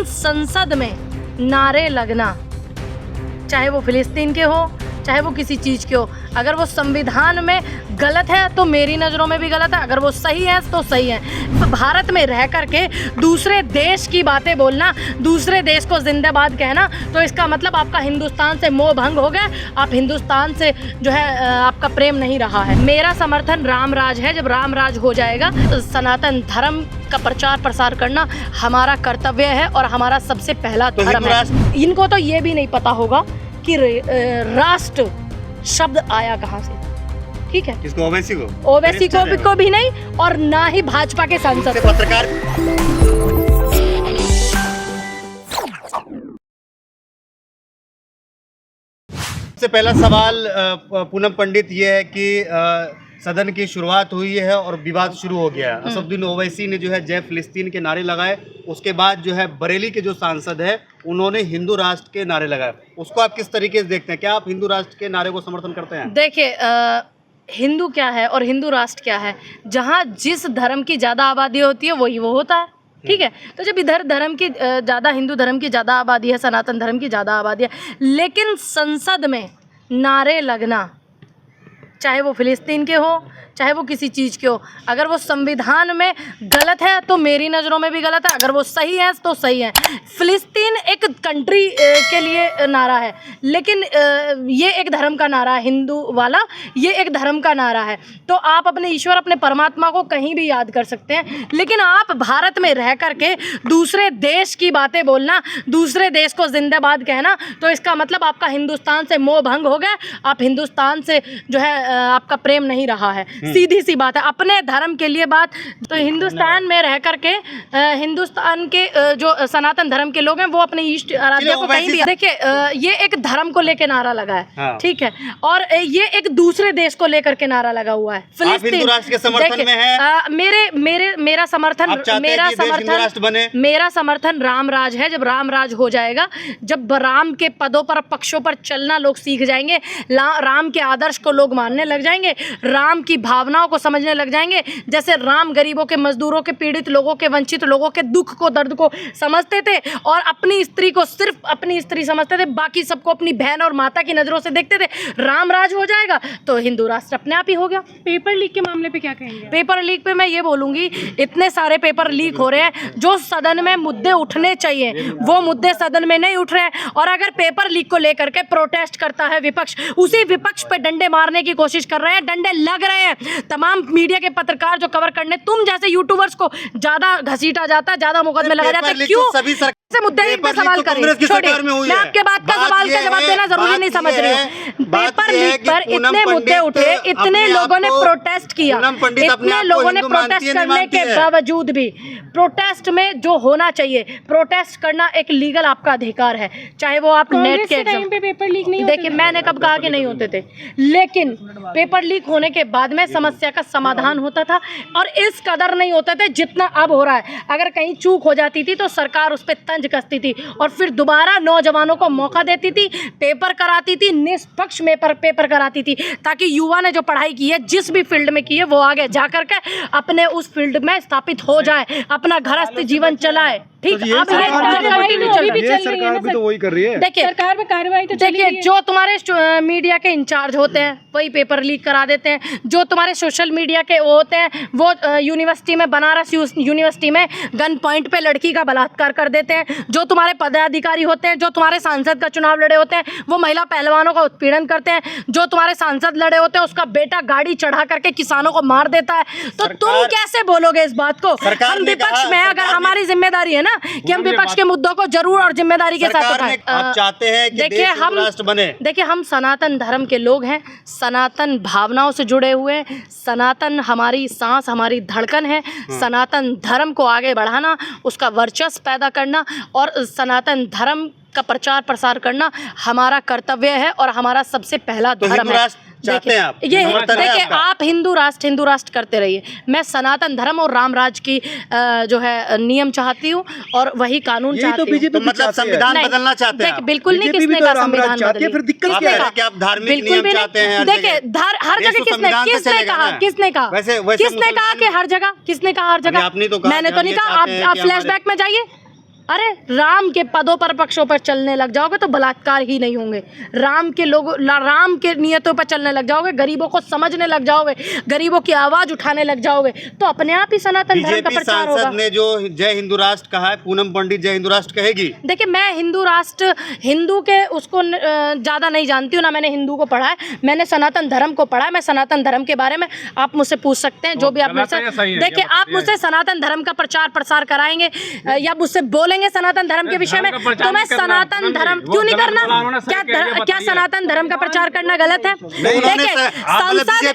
लेकिन संसद में नारे लगना, चाहे वो फिलिस्तीन के हो चाहे वो किसी चीज़ के हो, अगर वो संविधान में गलत है तो मेरी नज़रों में भी गलत है, अगर वो सही है तो सही है। भारत में रह करके दूसरे देश की बातें बोलना, दूसरे देश को जिंदाबाद कहना, तो इसका मतलब आपका हिंदुस्तान से मोह भंग हो गया, आप हिंदुस्तान से जो है आपका प्रेम नहीं रहा है। मेरा समर्थन राम राज है। जब राम राज हो जाएगा, सनातन धर्म का प्रचार प्रसार करना हमारा कर्तव्य है और हमारा सबसे पहला धर्म है। इनको तो ये भी नहीं पता होगा कि राष्ट्र शब्द आया कहाँ से। ठीक है, किसको? ओवैसी को? ओवैसी को भी नहीं, और ना ही भाजपा के सांसद पत्रकार। सबसे पहला सवाल पूनम पंडित, ये है कि सदन की शुरुआत हुई है और विवाद शुरू हो गया है। असदुद्दीन ओवैसी ने जो है जय फिलिस्तीन के नारे लगाए, उसके बाद जो है बरेली के जो सांसद है उन्होंने हिंदू राष्ट्र के नारे लगाए। उसको आप किस तरीके से देखते हैं? क्या आप हिंदू राष्ट्र के नारे को समर्थन करते हैं? देखिए, हिंदू क्या है और हिंदू राष्ट्र क्या है? जहाँ जिस धर्म की ज़्यादा आबादी होती है वही वो होता है। ठीक है, तो जब इधर धर्म की ज़्यादा, हिंदू धर्म की ज़्यादा आबादी है, सनातन धर्म की ज़्यादा आबादी है, लेकिन संसद में नारे लगना, चाहे वो फिलिस्तीन के हो चाहे वो किसी चीज़ के हो, अगर वो संविधान में गलत है तो मेरी नज़रों में भी गलत है, अगर वो सही है तो सही है। फिलिस्तीन एक कंट्री के लिए नारा है, लेकिन ये एक धर्म का नारा है, हिंदू वाला ये एक धर्म का नारा है। तो आप अपने ईश्वर, अपने परमात्मा को कहीं भी याद कर सकते हैं, लेकिन आप भारत में रह करके दूसरे देश की बातें बोलना, दूसरे देश को जिंदाबाद कहना, तो इसका मतलब आपका हिंदुस्तान से मोह भंग हो गया, आप हिंदुस्तान से जो है आपका प्रेम नहीं रहा है। सीधी सी बात है। अपने धर्म के लिए बात, तो हिंदुस्तान में रह करके हिंदुस्तान के जो सनातन धर्म के लोग हैं वो अपने इष्ट आराध्य को कहीं भी, देखिए ये एक धर्म को लेकर नारा लगा है। हाँ। ठीक है, और ये एक दूसरे देश को लेकर के नारा लगा हुआ है। फिलिस्तीन के समर्थन में है? मेरा समर्थन राम राज है। जब राम राज हो जाएगा, जब राम के पदों पर, पक्षों पर चलना लोग सीख जाएंगे, राम के आदर्श को लोग मानने लग जाएंगे, राम की भावनाओं को समझने लग जाएंगे। जैसे राम गरीबों के, मजदूरों के, पीड़ित लोगों के, वंचित लोगों के दुख को, दर्द को समझते थे और अपनी स्त्री को सिर्फ अपनी स्त्री समझते थे, बाकी सबको अपनी बहन और माता की नज़रों से देखते थे। राम राज हो जाएगा तो हिंदू राष्ट्र अपने आप ही हो गया। पेपर लीक के मामले पे क्या कहेंगे? पेपर लीक पे मैं ये बोलूँगी, इतने सारे पेपर लीक हो रहे हैं, जो सदन में मुद्दे उठने चाहिए वो मुद्दे सदन में नहीं उठ रहे हैं। और अगर पेपर लीक को लेकर के प्रोटेस्ट करता है विपक्ष, उसी विपक्ष पे डंडे मारने की कोशिश कर रहे हैं, डंडे लग रहे हैं। तमाम मीडिया के पत्रकार जो कवर करने, तुम जैसे यूट्यूबर्स को ज्यादा घसीटा जाता है, ज्यादा मुकदमे लगाए जाते हैं, क्यों से मुद्दे पे सवाल करें? छोड़िए, मैं आपके बात का सवाल का जवाब देना जरूरी नहीं समझ रही हूँ। पेपर लीक पर इतने मुद्दे उठे, इतने लोगों ने प्रोटेस्ट किया, इतने लोगों ने प्रोटेस्ट करने के बावजूद भी, प्रोटेस्ट में जो होना चाहिए, प्रोटेस्ट करना एक लीगल आपका अधिकार है, चाहे वो आप नेट के टाइम पे पेपर लीक नहीं। देखिए, मैंने कब कहा कि नहीं होते थे, लेकिन पेपर लीक होने के बाद में समस्या का समाधान होता था, और इस कदर नहीं होते थे जितना अब हो रहा है। अगर कहीं चूक हो जाती थी तो सरकार उस पर कसती थी और फिर दोबारा नौजवानों को मौका देती थी, पेपर कराती थी, निष्पक्ष पेपर कराती थी, ताकि युवा ने जो पढ़ाई की है, जिस भी फील्ड में की है, वो आगे जा करके अपने उस फील्ड में स्थापित हो जाए, अपना गृहस्थ जीवन चलाए। ठीक, अब ये सरकार भी तो वही कर रही है। देखिए, सरकार में कार्रवाई तो देखिए, जो तुम्हारे मीडिया के इंचार्ज होते हैं वही पेपर लीक करा देते हैं, जो तुम्हारे सोशल मीडिया के वो होते हैं वो यूनिवर्सिटी में, बनारस यूनिवर्सिटी में गन पॉइंट पे लड़की का बलात्कार कर देते हैं, जो तुम्हारे पदाधिकारी होते हैं, जो तुम्हारे सांसद का चुनाव लड़े होते हैं वो महिला पहलवानों का उत्पीड़न करते हैं, जो तुम्हारे सांसद लड़े होते हैं उसका बेटा गाड़ी चढ़ा करके किसानों को मार देता है। तो तुम कैसे बोलोगे इस बात को? हम विपक्ष में, अगर हमारी जिम्मेदारी है ना कि हम विपक्ष के मुद्दों को जरूर और जिम्मेदारी के साथ उठाएं। आप चाहते हैं कि देश हिंदू राष्ट्र बने। देखिए, हम सनातन धर्म के लोग हैं, सनातन भावनाओं से जुड़े हुए हैं, सनातन हमारी सांस, हमारी धड़कन है। सनातन धर्म को आगे बढ़ाना, उसका वर्चस्व पैदा करना और सनातन धर्म का प्रचार प्रसार करना हमारा कर्तव्य है और हमारा सबसे पहला धर्म है। चाहते हैं आप? ये देखिए, आप हिंदू राष्ट्र करते रहिए, मैं सनातन धर्म और राम राज की जो है नियम चाहती हूँ और वही कानून चाहती हूँ। तो मतलब संविधान बदलना चाहते हैं? बिल्कुल नहीं, किसने कहा संविधान बदलिए? फिर दिक्कत क्या है कि आप धार्मिक नियम चाहते हैं? देखिए, हर जगह किसने कहा कि हर जगह? किसने कहा हर जगह? मैंने तो नहीं कहा। आप फ्लैशबैक में जाइए, अरे राम के पदों पर पक्षों पर चलने लग जाओगे तो बलात्कार ही नहीं होंगे। राम के नियतों पर चलने लग जाओगे, गरीबों को समझने लग जाओगे, गरीबों की आवाज उठाने लग जाओगे तो अपने आप ही सनातन धर्म का बीजेपी प्रचार होगा। सांसद ने जो जय हिंदू राष्ट्र कहा है, पूनम पंडित जय हिंदू राष्ट्र कहेगी? देखिए, मैं हिंदू राष्ट्र, हिंदू के उसको ज़्यादा नहीं जानती हूँ, ना मैंने हिंदू को पढ़ा है, मैंने सनातन धर्म को पढ़ा है। मैं सनातन धर्म के बारे में आप मुझसे पूछ सकते हैं, जो भी आप मुझसे, देखिए आप मुझसे सनातन धर्म का प्रचार प्रसार कराएंगे या मुझसे बोलेंगे सनातन धर्म के विषय में, तो मैं सनातन धर्म क्यों नहीं करना? क्या सनातन धर्म का प्रचार करना गलत है? देखिए, संसद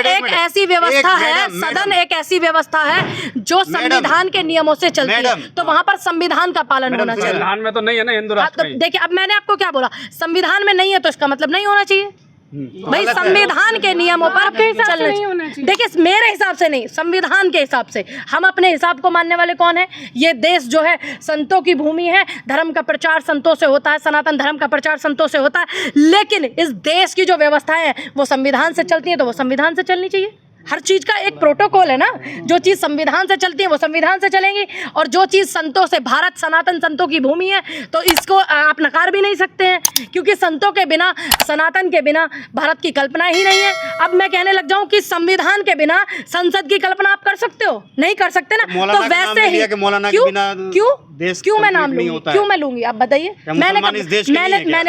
एक ऐसी व्यवस्था है, सदन एक ऐसी व्यवस्था है जो संविधान के नियमों से चलती है, तो वहां पर संविधान का पालन होना चाहिए। संविधान में तो नहीं है ना हिंदू राष्ट्र में। देखिए, अब मैंने आपको क्या बोला, संविधान में नहीं है तो इसका मतलब नहीं होना चाहिए भाई। संविधान के नियमों पर चलना चाहिए। देखिए, मेरे हिसाब से नहीं, संविधान के हिसाब से। हम अपने हिसाब को मानने वाले कौन है? ये देश जो है संतों की भूमि है, धर्म का प्रचार संतों से होता है, सनातन धर्म का प्रचार संतों से होता है, लेकिन इस देश की जो व्यवस्थाएं हैं वो संविधान से चलती हैं, तो वो संविधान से चलनी चाहिए। हर चीज़ का एक प्रोटोकॉल है ना, जो चीज़ संविधान से चलती है वो संविधान से चलेंगी, और जो चीज़ संतों से, भारत सनातन संतों की भूमि है तो इसको आप नकार भी नहीं सकते हैं, क्योंकि संतों के बिना, सनातन के बिना भारत की कल्पना ही नहीं है। अब मैं कहने लग जाऊं कि संविधान के बिना संसद की कल्पना आप कर सकते हो? नहीं कर सकते ना। तो वैसे ही क्यों मैं नाम लूंगी? क्यों मैं लूंगी? आप बताइए। मैंने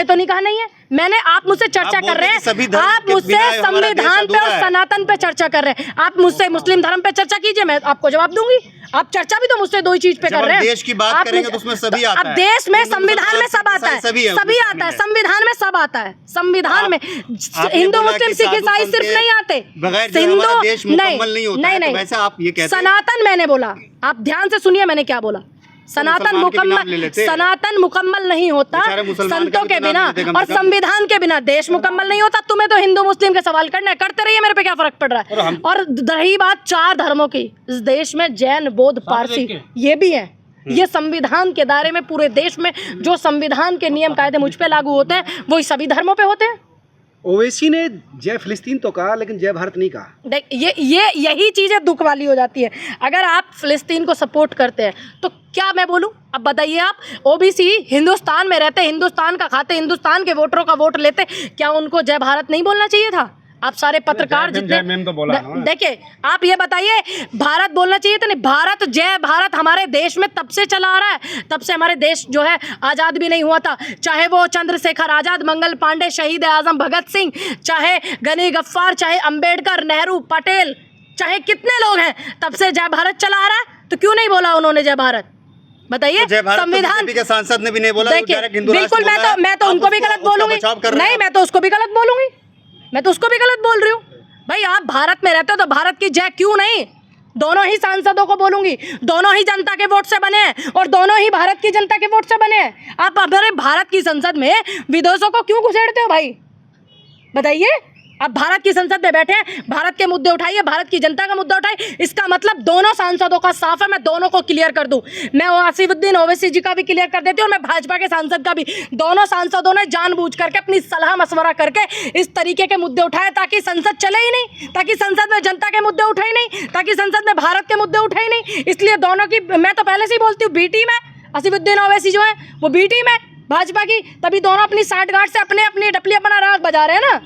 तो नहीं कहा नहीं है। मैंने, आप मुझसे चर्चा कर रहे हैं, आप मुझसे संविधान पे और सनातन पे चर्चा कर रहे हैं, आप मुझसे मुस्लिम धर्म पे चर्चा कीजिए, मैं आपको जवाब दूंगी। आप चर्चा भी तो मुझसे दो ही चीज पे कर रहे हैं। देश की बात करेंगे तो उसमें सभी आता है। अब देश में संविधान में सब आता है, सभी आता है, संविधान में सब आता है। संविधान में हिंदू मुस्लिम सिख ईसाई सिर्फ नहीं आते, हिंदू नहीं, सनातन मैंने बोला, आप ध्यान से सुनिए मैंने क्या बोला। सनातन मुकम्मल नहीं होता संतों के बिना, और संविधान के बिना देश मुकम्मल नहीं होता। तुम्हें तो हिंदू मुस्लिम के सवाल करना है, करते रहिए, मेरे पे क्या फर्क पड़ रहा है। और रही बात 4 धर्मों की, इस देश में जैन, बौद्ध, पारसी ये भी है। ये संविधान के दायरे में, पूरे देश में जो संविधान के नियम कायदे मुझ पे लागू होते हैं वही सभी धर्मों पे होते हैं। ओवैसी ने जय फिलिस्तीन तो कहा, लेकिन जय भारत नहीं कहा। देख, यही चीज़ें दुख वाली हो जाती है। अगर आप फिलिस्तीन को सपोर्ट करते हैं तो क्या मैं बोलूं? अब बताइए आप, ओबीसी हिंदुस्तान में रहते, हिंदुस्तान का खाते, हिंदुस्तान के वोटरों का वोट लेते, क्या उनको जय भारत नहीं बोलना चाहिए था? आप सारे पत्रकार जितने, देखिए आप ये बताइए, भारत बोलना चाहिए था नहीं? भारत, जय भारत हमारे देश में तब से चला आ रहा है, तब से हमारे देश जो है आज़ाद भी नहीं हुआ था। चाहे वो चंद्रशेखर आज़ाद, मंगल पांडे, शहीद आजम भगत सिंह, चाहे गनी गफ्फार, चाहे अंबेडकर, नेहरू, पटेल, चाहे कितने लोग हैं, तब से जय भारत चला आ रहा है। तो क्यों नहीं बोला उन्होंने जय भारत? बताइए। संविधान के सांसद ने भी नहीं बोला। बिल्कुल, मैं तो उनको भी गलत बोलूंगी। नहीं, मैं तो उसको भी गलत बोलूंगी, मैं तो उसको भी गलत बोल रही हूँ। भाई आप भारत में रहते हो तो भारत की जय क्यों नहीं? दोनों ही सांसदों को बोलूंगी, दोनों ही जनता के वोट से बने हैं और दोनों ही भारत की जनता के वोट से बने हैं। आप हमारे भारत की संसद में विदेशों को क्यों घुसेड़ते हो भाई? बताइए। आप भारत की संसद में बैठे हैं, भारत के मुद्दे उठाइए, भारत की जनता का मुद्दा उठाइए। इसका मतलब दोनों सांसदों का साफ है। मैं दोनों को क्लियर कर दूं, मैं असीमुद्दीन ओवैसी जी का भी क्लियर कर देती हूँ और मैं भाजपा के सांसद का भी। दोनों सांसदों ने जानबूझ करके अपनी सलाह मशवरा करके इस तरीके के मुद्दे उठाए ताकि संसद चले ही नहीं, ताकि संसद में जनता के मुद्दे उठे ही नहीं, ताकि संसद में भारत के मुद्दे उठे ही नहीं। इसलिए दोनों की, मैं तो पहले से ही बोलती हूँ, बी टीम है। असीमुद्दीन ओवैसी जो है वो बी टीम है भाजपा की, तभी दोनों अपनी साठगांठ से अपनी डपली अपना राग बजा रहे हैं ना।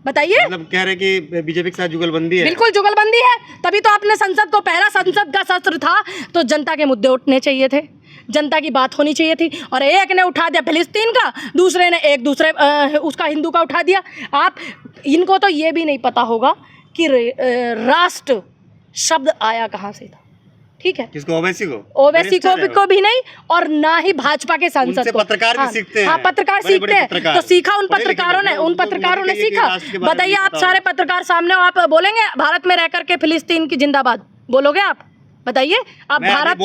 बताइए। मतलब कह रहे कि बीजेपी के साथ जुगलबंदी है। बिल्कुल जुगलबंदी है, तभी तो आपने संसद को, पहला संसद का सत्र था तो जनता के मुद्दे उठने चाहिए थे, जनता की बात होनी चाहिए थी। और एक ने उठा दिया फिलिस्तीन का, दूसरे ने एक दूसरे उसका हिंदू का उठा दिया। आप इनको तो ये भी नहीं पता होगा कि राष्ट्र शब्द आया कहाँ से था। ठीक है, किसको? ओवैसी को? ओवैसी को भी नहीं, और ना ही भाजपा के सांसद को। पत्रकार भी सीखते हैं। हाँ, पत्रकार सीखते हैं, तो सीखा उन पत्रकारों ने सीखा। बताइए, आप सारे पत्रकार सामने हो, आप बोलेंगे भारत में रह करके फिलिस्तीन की जिंदाबाद बोलोगे आप? बताइए। आप भारत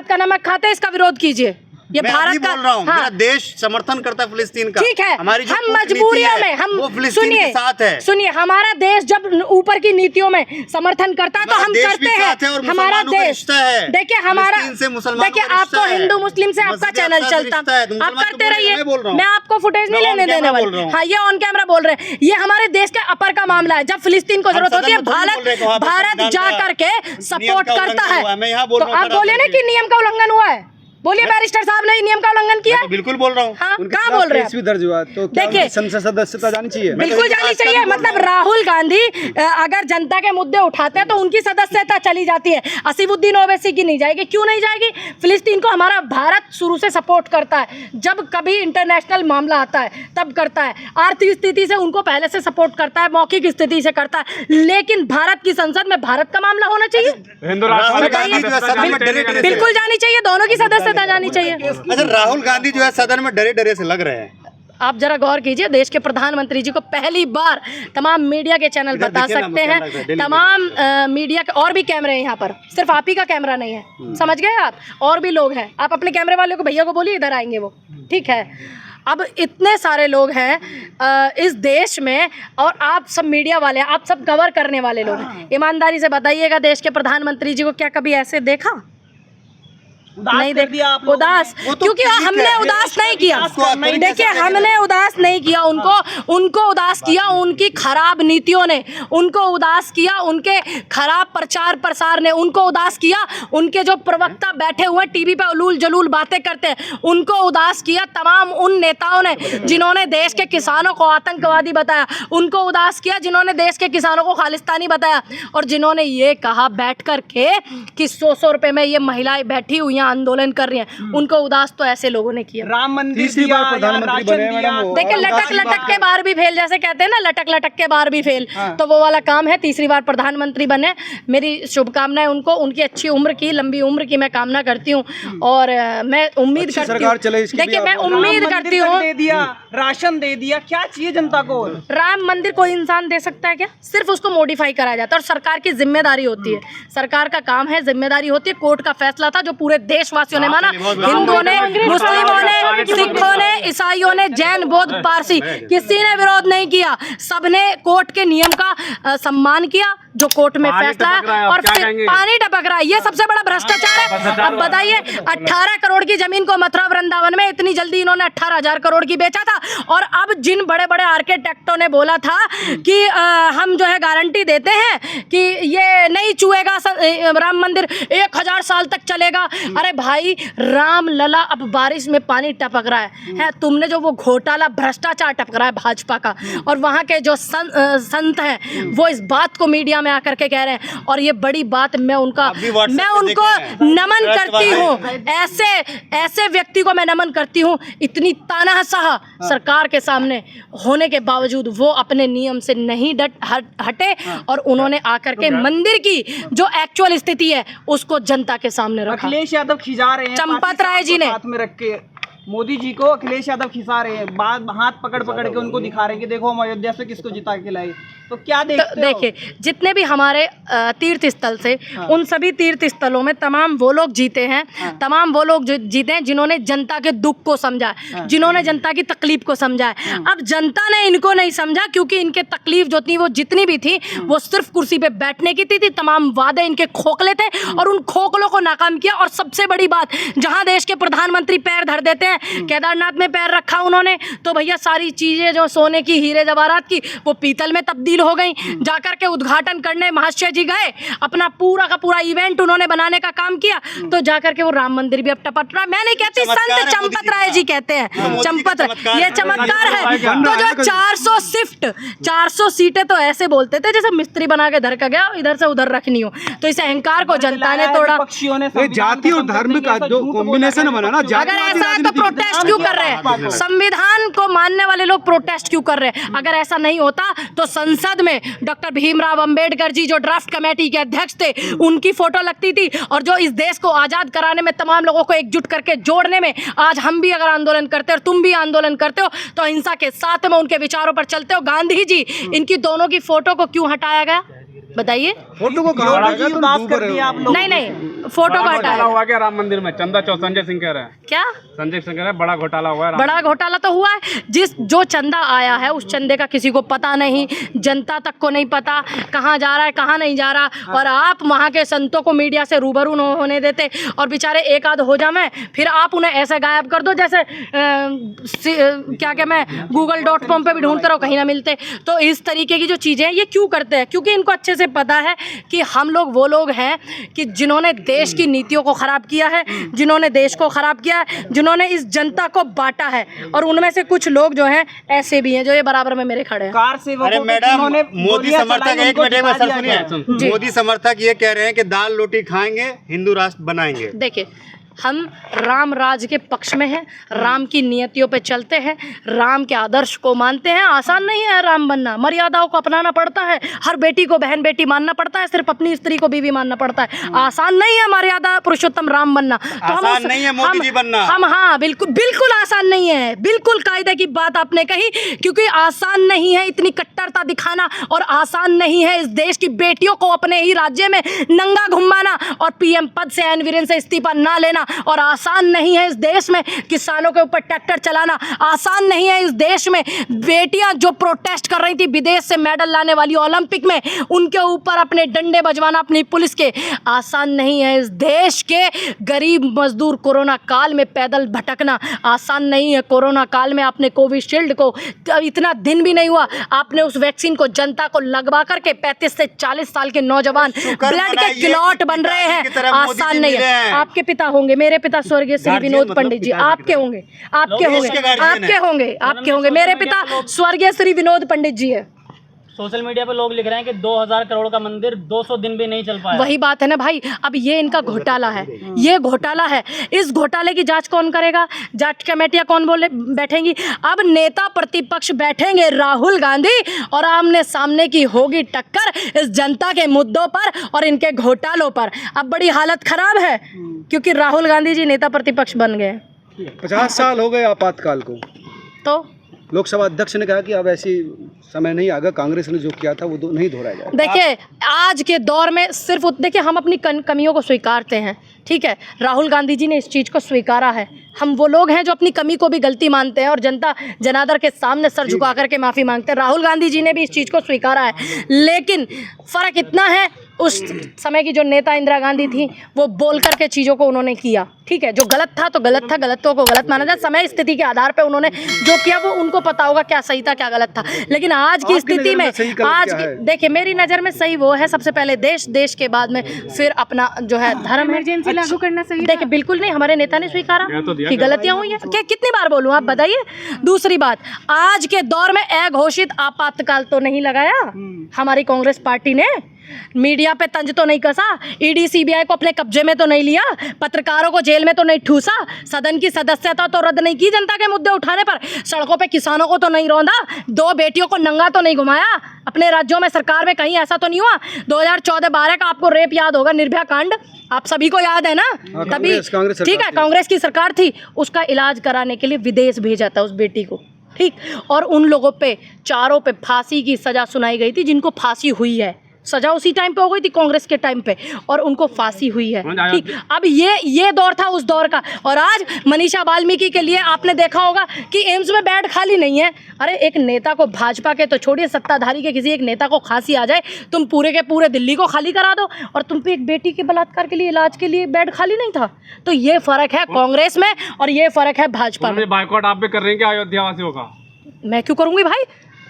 का नमक खाते हैं, इसका विरोध कीजिए। ये मैं भारत अभी का बोल रहा हूँ, हाँ, मेरा देश समर्थन करता है फिलिस्तीन का। ठीक है, हमारी जो हम कूटनीति मजबूरियों है, में हम वो फिलिस्तीन के साथ है। सुनिए हमारा देश जब ऊपर की नीतियों में समर्थन करता है तो हमारा हम देश भी करते साथ है हैं। और हमारा मुसलमानों का देश रिश्ता है। देखिए हमारा फिलिस्तीन से मुसलमानों देखिए का रिश्ता आपको है। हिंदू मुस्लिम से आपका मस्जिद चैनल अक्सा चलता रिश्ता है, तो आप मुसलमान करते तो बोल रहे हैं, रहिए, मैं बोल रहा हूँ। मैं आपको फुटेज नहीं मैं लेने on देने camera वाली। बोल रहा हूँ। हाँ ये ऑन कैमरा बोल रहे हैं, ये हमारे देश के अपर का मामला है। जब फिलिस्तीन को जरूरत सदन होती है में थोड़ी बोल रहे हैं कि वहाँ पे भारत संविधान जा का करके नियम सपोर्ट का करता उल्लंघन है। हुआ है। मैं यहाँ बोल तो रहा हूँ, आप खड़ा बोले ना करके। कि नियम का उल्लंघन हुआ है, बोलिए बैरिस्टर साहब ने नियम का उल्लंघन किया मैं तो बिल्कुल बोल रहा हूँ। हाँ उनके कहाँ खिलाफ बोल रहे केस हैं? भी दर्ज हुआ, तो क्या देखिए, उनकी संसद सदस्यता जानी चाहिए? बिल्कुल जानी चाहिए। मतलब राहुल गांधी अगर जनता के मुद्दे उठाते हैं तो उनकी सदस्यता चली जाती है, असीमुद्दीन ओवैसी की नहीं जाएगी। क्यों नहीं जाएगी? फिलिस्तीन को हमारा भारत शुरू से सपोर्ट करता है, जब कभी इंटरनेशनल मामला आता है तब करता है। आर्थिक स्थिति से उनको पहले से सपोर्ट करता है, मौखिक स्थिति से करता है, लेकिन भारत की संसद में भारत का मामला होना चाहिए। हिंदू राहुल राष्ट्र गांधी जो है सदन में डरे डरे से- बिल्कुल जानी चाहिए, दोनों की सदस्यता जानी चाहिए। अच्छा, राहुल गांधी जो है सदन में डरे डरे से लग रहे हैं। आप जरा गौर कीजिए, देश के प्रधानमंत्री जी को पहली बार तमाम मीडिया के चैनल इधर बता देखिए ना, सकते कैमरा हैं, इधर, डेली तमाम मीडिया के और भी कैमरे हैं यहाँ पर, सिर्फ आप ही का कैमरा नहीं है, समझ गए आप? और भी लोग हैं, आप अपने कैमरे वाले को भैया को बोलिए इधर आएंगे वो, ठीक है? अब इतने सारे लोग हैं इस देश में और आप सब मीडिया वाले, आप सब कवर करने वाले लोग हैं। ईमानदारी से बताइएगा, देश के प्रधानमंत्री जी को क्या कभी ऐसे देखा? नहीं देखा उदास, वो तो क्योंकि ठीक हमने है, उदास नहीं किया। उसको authority देखिए से हमने उदास नहीं किया उनको उदास किया उनकी खराब नीतियों ने, उनको उदास किया उनके खराब प्रचार प्रसार ने, उनको उदास किया उनके जो प्रवक्ता बैठे हुए टीवी पे उलूल जलूल बातें करते हैं, उनको उदास किया तमाम उन नेताओं ने जिन्होंने देश के किसानों को आतंकवादी बताया, उनको उदास किया जिन्होंने देश के किसानों को खालिस्तानी बताया, और जिन्होंने ये कहा बैठ कर के कि 100 रुपए में ये महिलाएं बैठी हुई आंदोलन कर रही हैं, उनको उदास तो ऐसे लोगों ने किया। राम मंदिर तीसरी दिया, बार प्रधानमंत्री या बने राशन मैडम दिया। वो। देखिए लटक लटक के बार भी फेल, जैसे कहते हैं ना, लटक लटक के बार भी फेल, तो वो वाला काम है। तीसरी बार प्रधानमंत्री बने, मेरी शुभकामनाएं उनको, उनकी अच्छी उम्र की, लंबी उम्र की मैं कामना करती हूँ, और मैं उम्मीद करती सरकार चले हूँ, इसके लिए देखिए मैं आप- उम्मीद राम करती मंदिर तक हूँ। दे दिया, राशन दे दिया, क्या चाहिए जनता को? राम मंदिर कोई इंसान दे सकता है क्या? सिर्फ उसको मॉडिफाई कराया जाता है, और सरकार की जिम्मेदारी होती है, सरकार का काम है, जिम्मेदारी होती है। कोर्ट का फैसला था जो पूरे देशवासियों ने माना, हिंदुओं ने, मुस्लिमों ने, सिखों ने, ईसाइयों ने, जैन, बौद्ध, पारसी, किसी ने विरोध नहीं किया, सबने कोर्ट के नियम का सम्मान किया जो कोर्ट में पानी फैसला टपक रहा है, है, अब और क्या फिर कहेंगे? पानी टपक रहा है, ये सबसे बड़ा भ्रष्टाचार है। अब बताइए 18 करोड़ की जमीन को मथुरा वृंदावन में इतनी जल्दी इन्होंने 18,000 करोड़ की बेचा था, और अब जिन बड़े बड़े आर्किटेक्टों ने बोला था कि हम जो है गारंटी देते हैं कि ये नहीं छुएगा राम मंदिर, 1000 साल तक चलेगा। अरे भाई राम लला, अब बारिश में पानी टपक रहा है, तुमने जो वो घोटाला भ्रष्टाचार टपक रहा है भाजपा का, और वहाँ के जो संत हैं वो इस बात को मीडिया में आकर के कह रहे हैं, और ये बड़ी बात मैं उनको नमन करती हूँ, ऐसे व्यक्ति को मैं नमन करती हूँ। इतनी तानाशाह सरकार के सामने होने के बावजूद वो अपने नियम से नहीं हटे, और उन्होंने आकर के मंदिर की जो एक्चुअल स्थिति है उसको जनता के सामने रखा। अखिलेश यादव खिजा रहे हैं चंपत राय जी ने हाथ में रख के, मोदी जी को अखिलेश यादव खिसा रहे हैं, हाथ पकड़ पकड़ के उनको दिखा रहे हैं कि देखो हम अयोध्या से किसको जिता के लाए। तो क्या देखते हो? देखिए जितने भी हमारे तीर्थ स्थल से, उन सभी तीर्थ स्थलों में तमाम वो लोग जीते हैं, तमाम वो लोग जीते हैं जिन्होंने जनता के दुख को समझा, जिन्होंने जनता की तकलीफ को समझा है। अब जनता ने इनको नहीं समझा, क्योंकि इनके तकलीफ जो थी वो जितनी भी थी वो सिर्फ कुर्सी पे बैठने की थी, तमाम वादे इनके खोखले थे, और उन खोखलों को नाकाम किया। और सबसे बड़ी बात, जहां देश के प्रधानमंत्री पैर धर देते हैं, केदारनाथ में पैर रखा उन्होंने, तो भैया सारी चीजें जो सोने की, हीरे जवाहरात की, वो पीतल में तब्दील हो गई। जाकर के उद्घाटन करने महाशय जी गए, अपना पूरा का पूरा इवेंट उन्होंने बनाने का काम किया, तो जाकर के वो राम मंदिर भी अब टपट रहा है। मैं नहीं कहती, संत चंपत राय जी कहते हैं, चंपत ये चमत्कार है। तो जो 400 सीटें तो ऐसे बोलते थे जैसे मिस्त्री बना के धर का गया, इधर से उधर रखनी हो, तो इस अहंकार को जनता ने तोड़ा। पक्षियों ने जाति और धर्म का जो कॉम्बिनेशन बना ना, अगर ऐसा है तो प्रोटेस्ट क्यों कर रहे हैं? संविधान को मानने वाले लोग प्रोटेस्ट क्यों कर रहे हैं? अगर ऐसा नहीं होता तो संसद में डॉक्टर भीमराव अंबेडकर जी जो ड्राफ्ट कमेटी के अध्यक्ष थे, उनकी फोटो लगती थी, और जो इस देश को आजाद कराने में, तमाम लोगों को एकजुट करके जोड़ने में, आज हम भी अगर आंदोलन करते हो और तुम भी आंदोलन करते हो, तो अहिंसा के साथ में उनके विचारों पर चलते हो। गांधी जी, इनकी दोनों की फोटो को क्यों हटाया गया? बताइए। फोटो को कहाँ योगी लगाया? जी तुम उदास डूब कर रहे दिया हो। आप लोग। नहीं नहीं, फोटो बड़ा का घोटाला हटाया। हुआ क्या राम मंदिर में? चंदा चौक संजय सिंह कह रहे हैं, क्या संजय सिंह कह रहे हैं बड़ा घोटाला हुआ है राम बड़ा घोटाला तो हुआ है। जो चंदा आया है उस चंदे का किसी को पता नहीं, जनता तक को नहीं पता कहाँ जा रहा है कहाँ नहीं जा रहा। और आप वहाँ के संतों को मीडिया से रूबरू न होने देते और बेचारे एक आध हो जाए, फिर आप उन्हें ऐसे गायब कर दो जैसे क्या क्या मैं google.com पे भी ढूंढते रहो कहीं ना मिलते। तो इस तरीके की जो चीज़ें हैं ये क्यों करते हैं? क्योंकि इनको अच्छे से पता है कि हम लोग वो लोग हैं कि जिन्होंने देश की नीतियों को ख़राब किया है, जिन्होंने देश को ख़राब किया है, जिन्होंने इस जनता को बांटा है। और उनमें से कुछ लोग जो हैं ऐसे भी हैं जो ये बराबर में मेरे खड़े हैं। कार से अरे मैडम, मोदी समर्थक एक मिनट में सर सुनिए, मोदी समर्थक ये कह रहे हैं कि दाल रोटी खाएंगे हिंदू राष्ट्र बनाएंगे। देखिए, हम राम राज के पक्ष में हैं, राम की नियतियों पे चलते हैं, राम के आदर्श को मानते हैं। आसान नहीं है राम बनना, मर्यादाओं को अपनाना पड़ता है, हर बेटी को बहन बेटी मानना पड़ता है, सिर्फ अपनी स्त्री को बीवी मानना पड़ता है। आसान नहीं है मर्यादा पुरुषोत्तम राम बनना। तो आसान नहीं है मोदी जी बनना। हम हाँ बिल्कुल बिल्कुल आसान नहीं है, बिल्कुल कायदे की बात आपने कही, क्योंकि आसान नहीं है इतनी कट्टरता दिखाना और आसान नहीं है इस देश की बेटियों को अपने ही राज्य में नंगा घुमाना और पीएम पद से एन वीरेन से इस्तीफा ना लेना। और आसान नहीं है इस देश में किसानों के ऊपर ट्रैक्टर चलाना। आसान नहीं है इस देश में बेटियां जो प्रोटेस्ट कर रही थी विदेश से मेडल लाने वाली ओलंपिक में, उनके ऊपर अपने डंडे बजवाना अपनी पुलिस के। आसान नहीं है इस देश के गरीब मजदूर कोरोना काल में पैदल भटकना। आसान नहीं है कोरोना काल में आपने कोविशील्ड को इतना दिन भी नहीं हुआ, आपने उस वैक्सीन को जनता को लगवा करके 35 से 40 साल के नौजवान ब्लड के क्लॉट बन रहे हैं। आसान नहीं है। आपके पिता होंगे, मेरे पिता स्वर्गीय श्री विनोद पंडित जी, आपके होंगे, आपके होंगे, आपके होंगे, आपके होंगे। मेरे पिता स्वर्गीय श्री विनोद पंडित जी है। सोशल मीडिया पे लोग लिख रहे हैं कि 2000 करोड़ का मंदिर 200 दिन भी नहीं चल पाया। वही बात है ना भाई, अब ये इनका घोटाला है, ये घोटाला है। इस घोटाले की जांच कौन करेगा? जांच कमेटियां कौन बोले बैठेंगी? अब नेता प्रतिपक्ष बैठेंगे राहुल गांधी और आमने सामने की होगी टक्कर इस जनता के मुद्दों पर और इनके घोटालों पर। अब बड़ी हालत खराब है क्योंकि राहुल गांधी जी नेता प्रतिपक्ष बन गए। 50 साल हो गए आपातकाल को, तो लोकसभा अध्यक्ष ने कहा कि अब ऐसी समय नहीं आएगा, कांग्रेस ने जो किया था वो नहीं दोहराया जाएगा। देखिए, आज के दौर में सिर्फ देखिए हम अपनी कमियों को स्वीकारते हैं, ठीक है। राहुल गांधी जी ने इस चीज़ को स्वीकारा है। हम वो लोग हैं जो अपनी कमी को भी गलती मानते हैं और जनता जनार्दन के सामने सर झुका करके माफ़ी मांगते हैं। राहुल गांधी जी ने भी इस चीज़ को स्वीकारा है, लेकिन फ़र्क इतना है उस समय की जो नेता इंदिरा गांधी थी वो बोल करके चीज़ों को उन्होंने किया, ठीक है। जो गलत था तो गलत था, गलतों को गलत माना जाए। समय स्थिति के आधार पे उन्होंने जो किया वो उनको पता होगा क्या सही था क्या गलत था। लेकिन आज की स्थिति में आज की देखिए, मेरी नज़र में सही वो है सबसे पहले देश के बाद में फिर अपना जो है धर्म है। इमरजेंसी लागू करना सही देखिए, बिल्कुल नहीं, हमारे नेता ने स्वीकारा कि गलतियां हुई हैं। क्या कितनी बार बोलूं, आप बताइए। दूसरी बात, आज के दौर में अघोषित आपातकाल तो नहीं लगाया हमारी कांग्रेस पार्टी ने, मीडिया पे तंज तो नहीं कसा, ईडी सीबीआई को अपने कब्जे में तो नहीं लिया, पत्रकारों को जेल में तो नहीं ठूसा, सदन की सदस्यता तो रद्द नहीं की जनता के मुद्दे उठाने पर, सड़कों पे किसानों को तो नहीं रौंदा, 2 बेटियों को नंगा तो नहीं घुमाया अपने राज्यों में, सरकार में कहीं ऐसा तो नहीं हुआ। 2014-12 का आपको रेप याद होगा, निर्भया कांड आप सभी को याद है ना? तभी ठीक है, कांग्रेस की सरकार थी, उसका इलाज कराने के लिए विदेश भेजा था उस बेटी को, ठीक। और उन लोगों पे चारों पे फांसी की सज़ा सुनाई गई थी जिनको फांसी हुई है। सजा उसी टाइम पे हो गई थी कांग्रेस के टाइम पे और उनको फांसी हुई है, ठीक। अब ये दौर था उस दौर का। और आज मनीषा वाल्मीकि के लिए आपने देखा होगा कि एम्स में बेड खाली नहीं है। अरे एक नेता को, भाजपा के तो छोड़िए, सत्ताधारी के किसी एक नेता को फांसी आ जाए, तुम पूरे के पूरे दिल्ली को खाली करा दो, और तुम पे एक बेटी के बलात्कार के लिए इलाज के लिए बेड खाली नहीं था। तो ये फर्क है कांग्रेस में और ये फर्क है भाजपा में। बाइकआउट आप भी कर रहे हैं क्या अयोध्या वासियों का? मैं क्यों करूंगी भाई?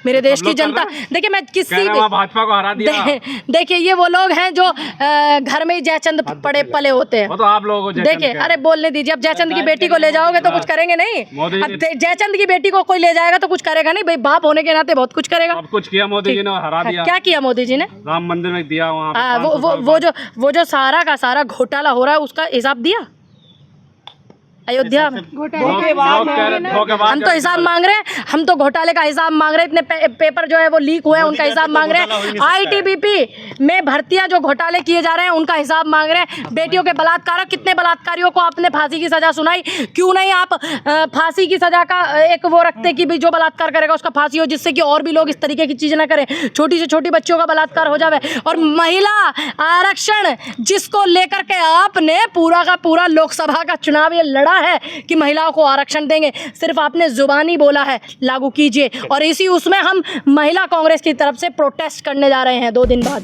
मेरे देश की जनता, देखिए मैं किसी भी भाजपा को हरा दिया। देखिए ये वो लोग हैं जो घर में ही जयचंद पड़े पले होते हैं। वो तो आप लोगों को देखिए, अरे बोलने दीजिए। अब जयचंद की बेटी को ले जाओगे तो कुछ करेंगे नहीं। अब जयचंद की बेटी को कोई ले जाएगा तो कुछ करेगा नहीं भाई, बाप होने के नाते बहुत कुछ करेगा। सब कुछ किया मोदी जी ने, हरा दिया। क्या किया मोदी जी ने? राम मंदिर में दिया वहाँ। वो जो सारा का सारा घोटाला हो रहा है उसका हिसाब दिया। अयोध्या में। हम तो हिसाब मांग रहे हैं, हम तो घोटाले का हिसाब मांग रहे हैं। इतने पेपर जो है वो लीक हुए हैं, उनका हिसाब मांग रहे हैं। आईटीबीपी में भर्तियां जो घोटाले किए जा रहे हैं उनका हिसाब मांग रहे हैं। बेटियों के बलात्कार, कितने बलात्कारियों को आपने फांसी की सजा सुनाई? क्यों नहीं आप फांसी की सजा का एक वो रखते कि भी जो बलात्कार करेगा उसका फांसी हो, जिससे कि और भी लोग इस तरीके की चीज ना करें, छोटी से छोटी बच्चियों का बलात्कार हो जाए। और महिला आरक्षण जिसको लेकर के आपने पूरा का पूरा लोकसभा का चुनाव ये लड़ा है कि महिलाओं को आरक्षण देंगे, सिर्फ आपने जुबानी बोला है, लागू कीजिए। और इसी उसमें हम महिला कांग्रेस की तरफ से प्रोटेस्ट करने जा रहे हैं 2 दिन बाद।